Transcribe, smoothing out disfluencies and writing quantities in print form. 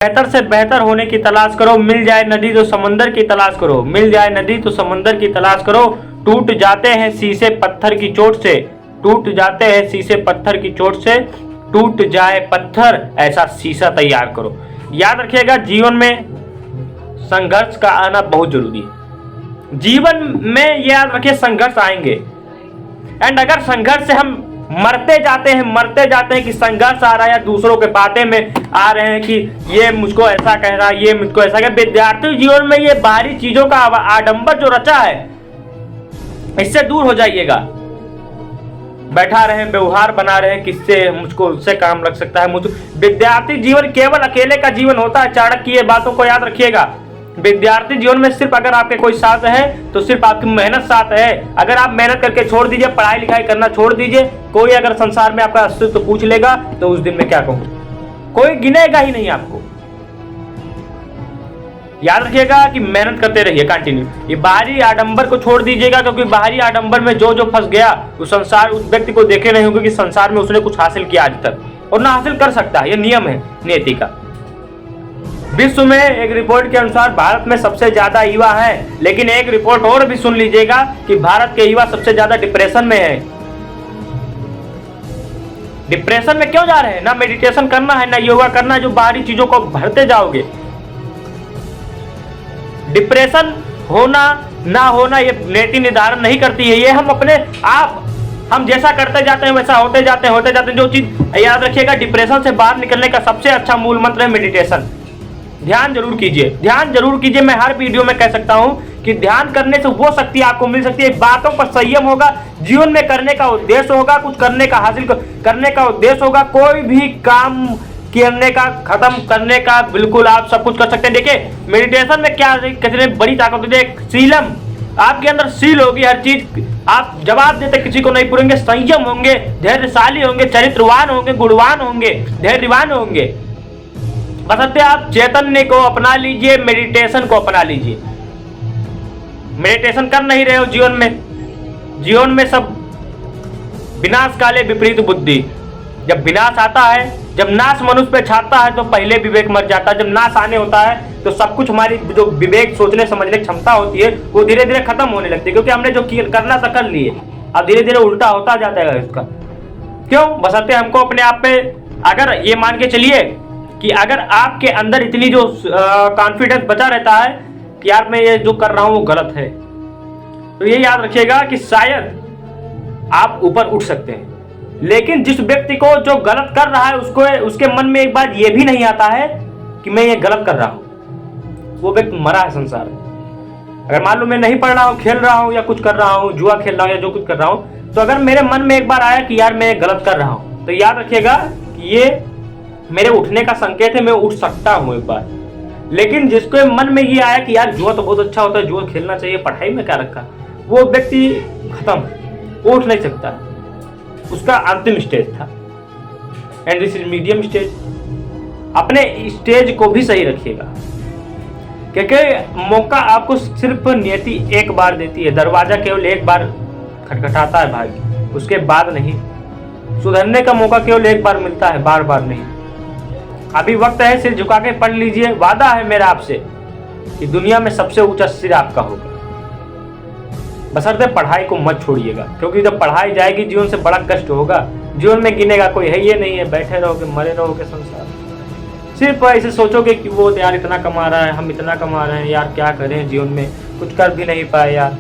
बेहतर से बेहतर होने की तलाश करो, मिल जाए नदी तो समंदर की तलाश करो, मिल जाए नदी तो समंदर की तलाश करो। टूट जाते हैं शीशे पत्थर की चोट से, टूट जाते हैं शीशे पत्थर की चोट से, टूट जाए पत्थर ऐसा शीशा तैयार करो। याद रखिएगा, जीवन में संघर्ष का आना बहुत जरूरी है। जीवन में याद रखिए संघर्ष आएंगे, एंड अगर संघर्ष से हम मरते जाते हैं कि संघर्ष आ रहा है, या दूसरों के बातें में आ रहे हैं कि ये मुझको ऐसा कह रहा है, ये मुझको ऐसा कह, विद्यार्थी जीवन में ये बाहरी चीजों का आडंबर जो रचा है, इससे दूर हो जाइएगा। बैठा रहे, व्यवहार बना रहे, किससे मुझको उससे काम लग सकता है। विद्यार्थी जीवन केवल अकेले का जीवन होता है। चाणक्य ये बातों को याद रखिएगा। विद्यार्थी जीवन में सिर्फ अगर आपके कोई साथ है तो सिर्फ आपकी मेहनत साथ है। अगर आप मेहनत करके छोड़ दीजिए, पढ़ाई लिखाई करना छोड़ दीजिए, कोई अगर संसार में आपका अस्तित्व तो पूछ लेगा तो उस दिन में क्या कहूं, कोई गिनेगा ही नहीं आपको। याद रखिएगा कि मेहनत करते रहिए कंटिन्यू। ये बाहरी आडंबर को छोड़ दीजिएगा, क्योंकि बाहरी आडंबर में जो फंस गया उस संसार उस व्यक्ति को देखे नहीं होंगे कि संसार में उसने कुछ हासिल किया आज तक, और ना हासिल कर सकता है। ये नियम है नियति का। विश्व में एक रिपोर्ट के अनुसार भारत में सबसे ज्यादा युवा हैं, लेकिन एक रिपोर्ट और भी सुन लीजिएगा कि भारत के युवा सबसे ज्यादा डिप्रेशन में है। डिप्रेशन में क्यों जा रहे हैं? ना मेडिटेशन करना है, ना योगा करना है, जो बाहरी चीजों को भरते जाओगे। डिप्रेशन होना ना होना ये नीति निर्धारण नहीं करती है, ये हम अपने आप, हम जैसा करते जाते हैं वैसा होते जाते हैं। जो चीज याद रखिएगा, डिप्रेशन से बाहर निकलने का सबसे अच्छा मूल मंत्र है मेडिटेशन। ध्यान जरूर कीजिए, ध्यान जरूर कीजिए। मैं हर वीडियो में कह सकता हूं कि ध्यान करने से वो शक्ति आपको मिल सकती है। बातों पर संयम होगा, जीवन में करने का उद्देश्य होगा, कुछ करने का हासिल करने का उद्देश्य होगा, कोई भी काम करने का, खत्म करने का, बिल्कुल आप सब कुछ कर सकते हैं। देखिए मेडिटेशन में क्या कितनी बड़ी ताकत होती है। सीलम, आपके अंदर सील होगी, हर चीज आप जवाब देते किसी को नहीं पूरेंगे, संयम होंगे, धैर्यशाली होंगे, चरित्रवान होंगे, गुणवान होंगे, धैर्यवान होंगे। बशर्ते आप चैतन्य को अपना लीजिए, मेडिटेशन को अपना लीजिए। मेडिटेशन कर नहीं रहे हो जीवन में सब विनाश काले विपरीत बुद्धि। जब विनाश आता है, जब नाश मनुष्य पे छाता है तो पहले विवेक मर जाता है। जब नाश आने होता है तो सब कुछ, हमारी जो विवेक सोचने समझने की क्षमता होती है वो धीरे धीरे खत्म होने लगती है, क्योंकि हमने जो करना था कर लिए। अब धीरे धीरे उल्टा होता जाता है इसका। क्यों? बशर्ते हमको अपने आप पे, अगर ये मान के चलिए कि अगर आपके अंदर इतनी जो कॉन्फिडेंस बचा रहता है कि यार मैं ये जो कर रहा हूं वो गलत है, तो ये याद रखिएगा कि शायद आप ऊपर उठ सकते हैं। लेकिन जिस व्यक्ति को जो गलत कर रहा है उसके मन में एक बार ये भी नहीं आता है कि मैं ये गलत कर रहा हूं, वो व्यक्ति मरा है संसार में। अगर मान लो मैं नहीं पढ़ रहा हूं, खेल रहा हूं या कुछ कर रहा हूं, जुआ खेल रहा हूं या जो कुछ कर रहा हूं, तो अगर मेरे मन में एक बार आया कि यार मैं गलत कर रहा हूं, तो याद रखिएगा कि ये मेरे उठने का संकेत है, मैं उठ सकता हूं एक बार। लेकिन जिसको मन में ये आया कि यार जुआ तो बहुत अच्छा होता है, जुआ खेलना चाहिए, पढ़ाई में क्या रखा, वो व्यक्ति खत्म, वो उठ नहीं सकता। उसका अंतिम स्टेज था, and this is medium stage. अपने स्टेज को भी सही रखिएगा, क्योंकि मौका आपको सिर्फ नियति एक बार देती है। दरवाजा केवल एक बार खटखटाता है भाग्य, उसके बाद नहीं। सुधरने का मौका केवल एक बार मिलता है, बार बार नहीं। अभी वक्त है, सिर झुका के पढ़ लीजिए। वादा है मेरा आपसे कि दुनिया में सबसे ऊंचा सिर आपका होगा। बशर्ते पढ़ाई को मत छोड़िएगा, क्योंकि जब पढ़ाई जाएगी जीवन से बड़ा कष्ट होगा। जीवन में गिनेगा कोई है ये नहीं है, बैठे रहोगे, मरे रहोगे संसार। सिर्फ ऐसे सोचोगे कि वो यार इतना कमा रहा है, हम इतना कमा रहे हैं, यार क्या करें जीवन में, कुछ कर भी नहीं पाए यार।